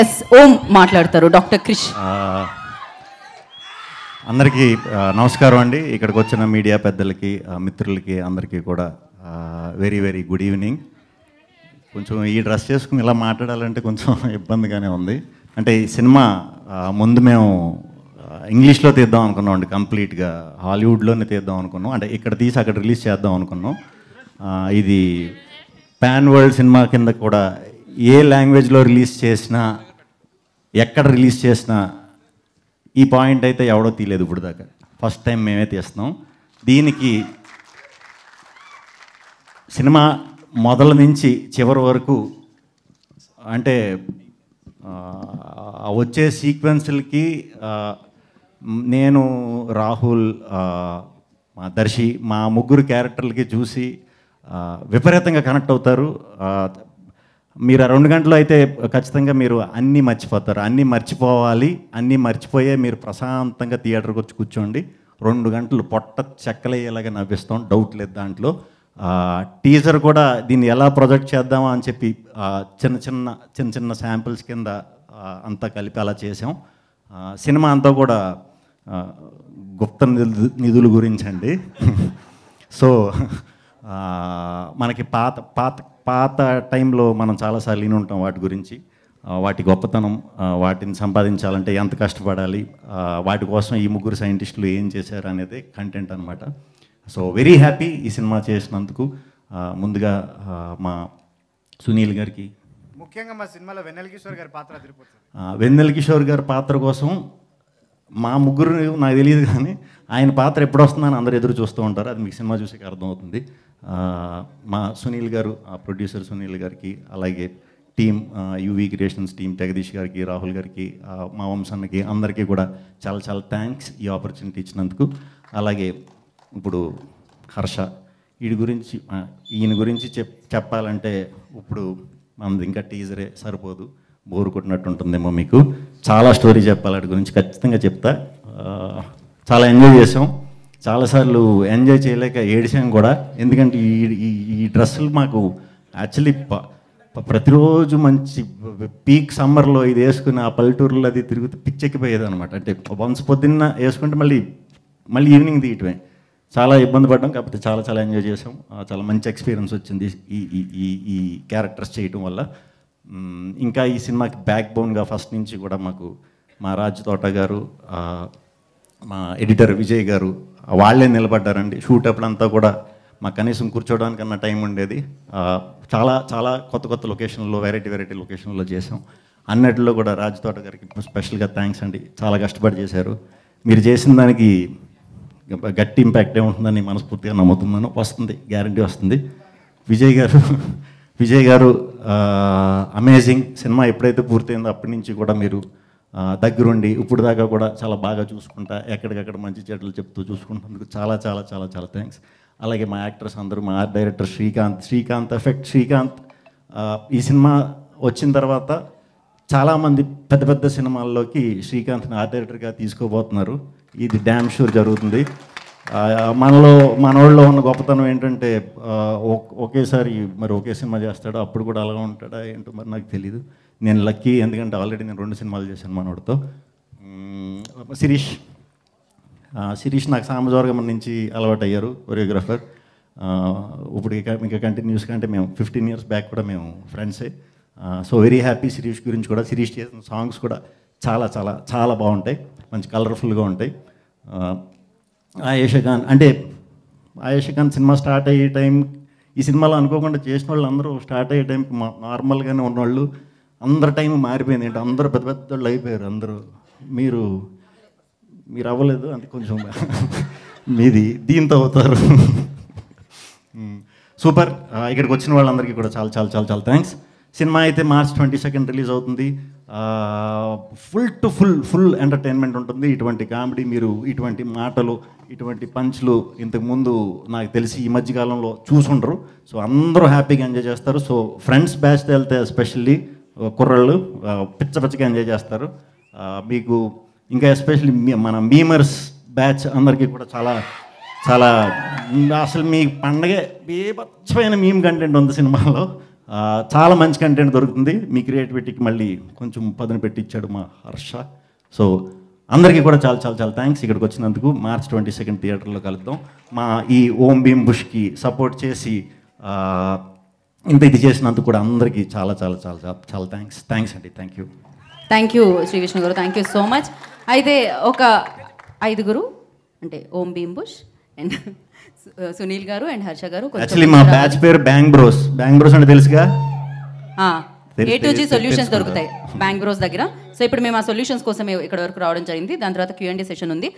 Yes ఓం మాట్లాడతారు doctor Krish. అందరికీ నమస్కారం అండి. ఇక్కడికి వచ్చిన మీడియా పెద్దలకి, మిత్రులకి అందరికీ కూడా వెరీ వెరీ గుడ్ ఈవినింగ్. కొంచెం ఈ డ్రెస్ చేసుకుని ఇలా మాట్లాడాలంటే కొంచెం ఇబ్బందిగానే ఉంది. అంటే ఈ సినిమా ముందు మేము ఇంగ్లీష్లో తీద్దాం అనుకున్నాం అండి, కంప్లీట్గా హాలీవుడ్లోనే తీద్దాం అనుకున్నాం. అంటే ఇక్కడ తీసి అక్కడ రిలీజ్ చేద్దాం అనుకున్నాం. ఇది పాన్ వరల్డ్ సినిమా కింద కూడా ఏ లాంగ్వేజ్లో రిలీజ్ చేసినా, ఎక్కడ రిలీజ్ చేసినా ఈ పాయింట్ అయితే ఎవడో తీయలేదు ఇప్పుడు దాకా. ఫస్ట్ టైం మేమే తీస్తున్నాం. దీనికి సినిమా మొదల నుంచి చివరి వరకు అంటే వచ్చే సీక్వెన్స్లకి నేను, రాహుల్, మా దర్శి, మా ముగ్గురు క్యారెక్టర్లకి చూసి విపరీతంగా కనెక్ట్ అవుతారు. మీరు 2 గంటలు అయితే ఖచ్చితంగా మీరు అన్నీ మర్చిపోతారు. అన్నీ మర్చిపోవాలి, అన్నీ మర్చిపోయే మీరు ప్రశాంతంగా థియేటర్కి వచ్చి కూర్చోండి. 2 గంటలు పొట్ట చెక్కలయ్యేలాగా నవ్విస్తాం, డౌట్ లేదు దాంట్లో. టీజర్ కూడా దీన్ని ఎలా ప్రొజెక్ట్ చేద్దామా అని చెప్పి చిన్న చిన్న శాంపిల్స్ కింద అంతా కలిపి అలా చేసాం. సినిమా అంతా కూడా గుప్త నిధుల గురించి అండి. సో మనకి పాత టైంలో మనం చాలాసార్లు విని ఉంటాం వాటి గురించి, వాటి గొప్పతనం, వాటిని సంపాదించాలంటే ఎంత కష్టపడాలి, వాటి కోసం ఈ ముగ్గురు సైంటిస్టులు ఏం చేశారు అనేది కంటెంట్ అనమాట. సో వెరీ హ్యాపీ ఈ సినిమా చేసినందుకు. ముందుగా మా సునీల్ గారికి, ముఖ్యంగా మా సినిమాలో వెన్నెల కిషోర్ గారి పాత్ర అదిరిపోతుంది. వెన్నెల కిషోర్ గారి పాత్ర కోసం మా ముగ్గురు నాకు తెలియదు, కానీ ఆయన పాత్ర ఎప్పుడు వస్తుందని అందరు ఎదురు చూస్తూ ఉంటారు. అది మీకు సినిమా చూసి అర్థమవుతుంది. మా సునీల్ గారు, ప్రొడ్యూసర్ సునీల్ గారికి, అలాగే team UV creations team Jagadish గారికి, రాహుల్ గారికి, మా వంశన్నకి, అందరికీ కూడా చాలా చాలా థ్యాంక్స్ ఈ ఆపర్చునిటీ ఇచ్చినందుకు. అలాగే ఇప్పుడు హర్ష, ఈయన గురించి చెప్పాలంటే ఇప్పుడు మనది ఇంకా టీజరే సరిపోదు, బోరు కొట్టినట్టు ఉంటుందేమో మీకు. చాలా స్టోరీ చెప్పాలి వాటి గురించి, ఖచ్చితంగా చెప్తా. చాలా ఎంజాయ్ చేసాం, చాలాసార్లు ఎంజాయ్ చేయలేక ఏడిసాం కూడా. ఎందుకంటే ఈ డ్రెస్సులు మాకు యాక్చువల్లీ ప్రతిరోజు మంచి పీక్ సమ్మర్లో ఇది వేసుకుని ఆ పల్లెటూరులో అది తిరుగుతూ పిచ్చెక్కిపోయేది అనమాట. అంటే వన్స్ పొద్దున్న వేసుకుంటే మళ్ళీ ఈవినింగ్ తీయటమే. చాలా ఇబ్బంది పడ్డాం, కాకపోతే చాలా చాలా ఎంజాయ్ చేసాం. చాలా మంచి ఎక్స్పీరియన్స్ వచ్చింది ఈ క్యారెక్టర్స్ చేయటం వల్ల. ఇంకా ఈ సినిమాకి బ్యాక్ బోన్గా ఫస్ట్ నుంచి కూడా మాకు మా రాజ్ తోట గారు, మా ఎడిటర్ విజయ్ గారు వాళ్ళే నిలబడ్డారండి. షూట్ అప్పుడంతా కూడా మాకు కనీసం కూర్చోవడానికన్నా టైం ఉండేది. చాలా చాలా కొత్త లొకేషన్లో, వెరైటీ లొకేషన్లో చేసాం. అన్నిటిలో కూడా రాజ్ తోట గారికి స్పెషల్గా థ్యాంక్స్ అండి. చాలా కష్టపడి చేశారు. మీరు చేసిన దానికి గట్టి ఇంపాక్ట్ ఏముంటుందని మనస్ఫూర్తిగా నమ్ముతున్నాను. వస్తుంది, గ్యారంటీ వస్తుంది. విజయ్ గారు అమేజింగ్. సినిమా ఎప్పుడైతే పూర్తయిందో అప్పటి నుంచి కూడా మీరు దగ్గరుండి ఇప్పుడు దాకా కూడా చాలా బాగా చూసుకుంటా, ఎక్కడికక్కడ మంచి చెడ్డలు చెప్తూ చూసుకుంటున్నందుకు చాలా చాలా చాలా చాలా థ్యాంక్స్. అలాగే మా యాక్టర్స్ అందరూ, మా ఆర్ట్ డైరెక్టర్ శ్రీకాంత్ ఈ సినిమా వచ్చిన తర్వాత చాలామంది పెద్ద సినిమాల్లోకి శ్రీకాంత్ని ఆర్ట్ డైరెక్టర్గా తీసుకోబోతున్నారు. ఇది డ్యామ్ షూర్ జరుగుతుంది. మనోళ్ళలో ఉన్న గొప్పతనం ఏంటంటే ఒకేసారి ఒకే సినిమా చేస్తాడో అప్పుడు కూడా అలాగా ఉంటాడా ఏంటో మరి నాకు తెలీదు. నేను లక్కీ, ఎందుకంటే ఆల్రెడీ నేను 2 సినిమాలు చేశాను మనోడితో. శిరీష్ నాకు సామజవర్గం నుంచి అలవాటు అయ్యారు, కొరియోగ్రాఫర్. ఇప్పుడు ఇంకా కంటిన్యూస్గా, అంటే మేము 15 years బ్యాక్ కూడా మేము ఫ్రెండ్సే. సో వెరీ హ్యాపీ శిరీష్ గురించి కూడా. శిరీష్ చేసిన సాంగ్స్ కూడా చాలా చాలా చాలా బాగుంటాయి, మంచి కలర్ఫుల్గా ఉంటాయి. ఆయేషా ఖాన్ సినిమా స్టార్ట్ అయ్యే టైం, ఈ సినిమాలో అనుకోకుండా చేసిన వాళ్ళు అందరూ స్టార్ట్ అయ్యే టైంకి నార్మల్గానే ఉన్నవాళ్ళు, అందరి టైం మారిపోయింది. అంటే అందరూ పెద్ద వాళ్ళు అయిపోయారు. అందరూ మీరు అవ్వలేదు, అంటే కొంచెం మీది దీంతో అవుతారు. సూపర్. ఇక్కడికి వచ్చిన వాళ్ళందరికీ కూడా చాలా చాలా చాలా చాలా థ్యాంక్స్. సినిమా అయితే March 22 రిలీజ్ అవుతుంది. ఫుల్ ఎంటర్టైన్మెంట్ ఉంటుంది. ఇటువంటి కామెడీ, మీరు ఇటువంటి మాటలు, ఇటువంటి పంచ్లు ఇంతకుముందు నాకు తెలిసి ఈ మధ్యకాలంలో చూసుండరు. సో అందరూ హ్యాపీగా ఎంజాయ్ చేస్తారు. సో ఫ్రెండ్స్ బ్యాచ్తో వెళ్తే ఎస్పెషల్లీ కుర్రాళ్ళు పిచ్చగా ఎంజాయ్ చేస్తారు. మీకు ఇంకా ఎస్పెషల్లీ మన మీమర్స్ బ్యాచ్ అందరికీ కూడా చాలా చాలా అసలు మీ పండగే బీభత్సమైన మీమ్ కంటెంట్ ఉంది సినిమాలో. చాలా మంచి కంటెంట్ దొరుకుతుంది. మీ క్రియేటివిటీకి మళ్ళీ కొంచెం పదును పెట్టించాడు మా హర్ష. సో అందరికీ కూడా చాలా చాలా చాలా థ్యాంక్స్ ఇక్కడికి వచ్చినందుకు. March 22 థియేటర్లో కలుద్దాం. మా ఈ ఓం భీమ్ బుష్కి సపోర్ట్ చేసి ఇంత ఇది చేసినందుకు కూడా అందరికీ చాలా చాలా చాలా చాలా థ్యాంక్స్ అండి. థ్యాంక్ యూ శ్రీ విష్ణు గారు, థ్యాంక్ యూ సో మచ్. అయితే ఒక 5 అంటే ఓం భీమ్ బుష్ అండ్ సునీల్ గారు అండ్ హర్ష గారు. యాక్చువల్లీ మా బ్యాచ్ పేరు బ్యాంగ్ బ్రోస్ అంటే తెలుసుగా. A2G సొల్యూషన్స్ దొరుకుతాయి బ్యాంక్ బ్రోస్ దగ్గర. సో ఇప్పుడు మేము ఆ సొల్యూషన్స్ కోసం ఇక్కడ వరకు రావడం జరిగింది. దాని తర్వాత Q&A సెషన్ ఉంది.